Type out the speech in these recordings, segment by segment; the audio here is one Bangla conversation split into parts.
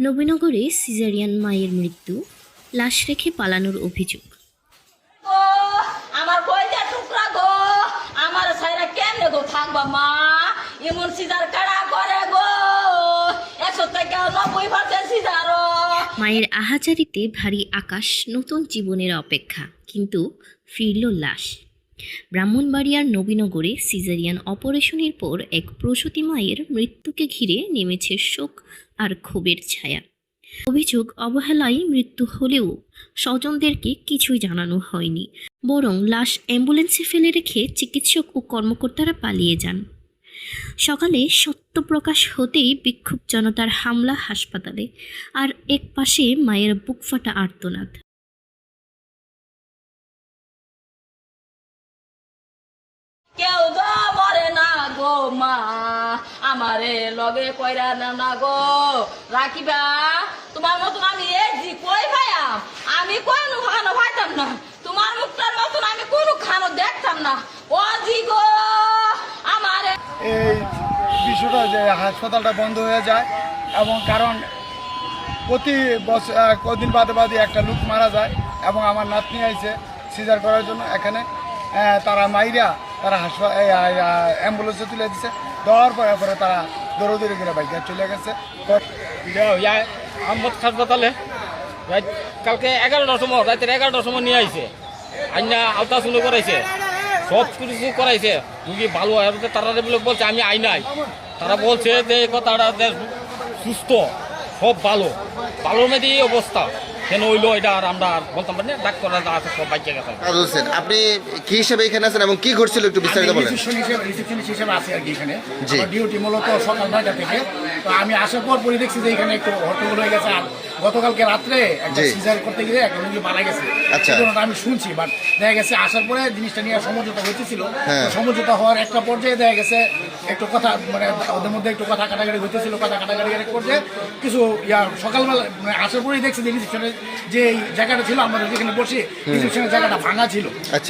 নবীনগরে সিজারিয়ান মায়ের মৃত্যু, লাশ রেখে পালানোর অভিযোগ। গো আমার কয়টা টুকরা গো আমার সাইরা কেমনে গো থাকবা মা এমন সিজার কাড়া করে গো 100 থেকে 90% সিজার। মায়ের আহাজারিতে ভারী আকাশ, নতুন জীবনের অপেক্ষা, কিন্তু ফিরল লাশ। ব্রাহ্মণবাড়িয়ার নবীনগরে সিজারিয়ান অপারেশনের পর এক প্রসূতি মায়ের মৃত্যুকে ঘিরে নেমেছে শোক আর ক্ষোভের ছায়া। অভিযোগ, অবহেলায় মৃত্যু হলেও স্বজনদেরকে কিছুই জানানো হয়নি, বরং লাশ অ্যাম্বুলেন্সে ফেলে রেখে চিকিৎসক ও কর্মকর্তারা পালিয়ে যান। সকালে সত্য প্রকাশ হতেই বিক্ষুব্ধ জনতার হামলা হাসপাতালে, আর এক পাশে মায়ের বুকফাটা আর্তনাদ। কেউ তো মরে না গো মা আমারে লগে কইরা না গো রাখিবা তোমার মতন আমি এই জি কই ভাইয়াম আমি কোনো খানো ভাইতাম না তোমার মুখটার মতন আমি কোনো খানো দেখতাম না ও জি গো আমারে। এই বিষয়টা যে হাসপাতালটা বন্ধ হয়ে যায় এবং কারণ প্রতি বছর কদিন বাদে বাদে একটা লোক মারা যায় এবং আমার নাতনি আইছে সিজার করার জন্য এখানে তারা মাইরা তারা অ্যাম্বুলেন্সে তুলে দিচ্ছে, দেওয়ার পরে তারা দৌড়দৌড়ি করে বাইকে চলে গেছে। আহমদ হাসপাতালে কালকে 11টার সময় রাতের 11টার সময় নিয়ে আইছে, আইনা আলট্রাসাউন্ড করাইছে, সব কিছু করাইছে, রুগী ভালো হয়। তারা বলছে আমি আই নাই, তারা বলছে যে কথাটা সুস্থ, সব ভালো ভালোর মধ্যে এই অবস্থা কেন হইলো এটা আর আমরা বলতাম পারি না। ডাক্তাররা যা আছে সব বাইকে গেছে। আপনি কি হিসেবে এখানে আছেন এবং কি ঘটছিল একটু বিস্তারিত বলেন। রিসেপশনিস্ট হিসেবে আছি আর কি এখানে। আমার ডিউটি মূলত সকাল 9টা থেকে। তো আমি আসার পরই দেখছি যে এখানে একটু হট্টগোল হয়ে গেছে। আর গতকালকে রাত্রে একটা সিজার করতে গিয়ে একটা রোগী মারা গেছে। আচ্ছা, আমি শুনছি, বাট দেখা গেছে আসার পরে জিনিসটা নিয়ে সমঝোতা হইতেছিল। সমঝোতা হওয়ার একটা পর্যায়ে দেখা গেছে একটু কথা মানে ওদের মধ্যে একটু কথা কাটাকাটি হইতেছিল। কথা কাটাকাটি করতে কিছু সকালবেলা আসার পরেই দেখছি যে রিসেপশনের যে জায়গাটা ছিল আমাদের যেখানে বসে রিসেপশনের জায়গাটা ভাঙা ছিল।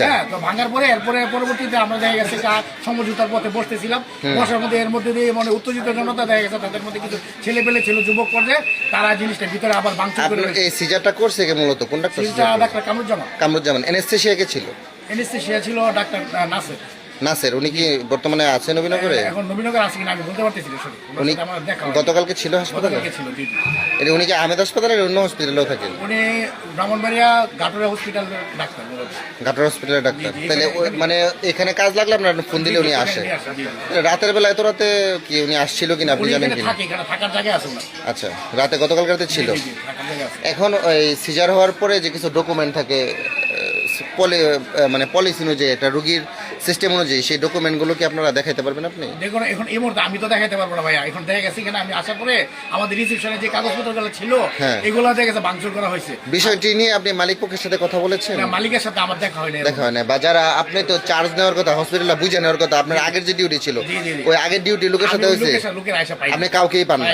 হ্যাঁ, তো ভাঙার পরে এরপরে পরবর্তীতে আমরা দেখা গেছে সমঝোতার পথে বসতেছিলাম। বসার মধ্যে এর মধ্যে দিয়ে মানে উত্তেজিত জনতা দেখা গেছে, তাদের মধ্যে কিছু ছেলে পেলে ছিল, যুবক পর্যায়ে তারা জিনিসটা ভিতরে আবার ভাঙচুর করে। এই সিজারটা করছে কে মূলত কোন ডাক্তার? ডাক্তার কামরুজ্জামান। অ্যানেস্থেসিয়া কে ছিল? অ্যানেস্থেসিয়া ছিল ডাক্তার নাসের। উনি কি বর্তমানে আছে নবীনগরে? এখন নবীনগর আছে কিনা আমি বলতে পারতেছি না। উনি গতকালকে ছিল হাসপাতালে? উনি কি আহমেদ হাসপাতালের অন্য হসপিটালেও থাকেন? উনি ব্রাহ্মণবাড়িয়া গাটুরা হসপিটাল ডাক্তার। গাটুরা হসপিটালের ডাক্তার। তাহলে মানে এখানে কাজ লাগলে আপনার ফোন দিলে উনি আসে? রাতের বেলা এত রাতে কি উনি আসছিল কিনা আপনি জানেন কিনা? থাকার জায়গা আছে না। আচ্ছা, রাতে গতকালকে রাতে ছিল। এখন ওই সিজার হওয়ার পরে যে কিছু ডকুমেন্ট থাকে মানে পলিসি অনুযায়ী একটা রোগীর সিস্টেম অনুযায়ী, সেই ডকুমেন্টগুলো কি আপনারা দেখাইতে পারবেন? আপনি দেখুন, এখন এই মুহূর্তে আমি তো দেখাইতে পারবো না ভাইয়া। এখন দেখা গেছে কিনা আমি আসার পরে আমাদের রিসেপশনে যে কাগজপত্রগুলো ছিল এগুলো দেখা গেছে ভাঙচুর করা হয়েছে। বিষয়টি নিয়ে আপনি মালিক পক্ষের সাথে কথা বলেছেন? মালিকের সাথে আমার দেখা হয় না। বা যারা আপনি তো চার্জ নেওয়ার কথা, হসপিটালে বুঝে নেওয়ার কথা, আপনার আগের যে ডিউটি ছিল ওই আগের ডিউটি লোকের সাথে হয়েছে, আপনি কাউকেই পান না?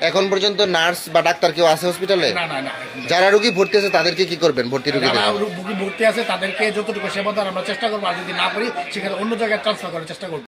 এখন পর্যন্ত নার্স বা ডাক্তার কেউ আছে হসপিটালে? যারা রোগী ভর্তি আছে তাদেরকে কি করবেন? ভর্তি ভর্তি আছে তাদেরকে যতটুকু সেবা দেওয়ার আমরা চেষ্টা করবো, আর যদি না করি সেখানে অন্য জায়গায় ট্রান্সফার করার চেষ্টা করবো।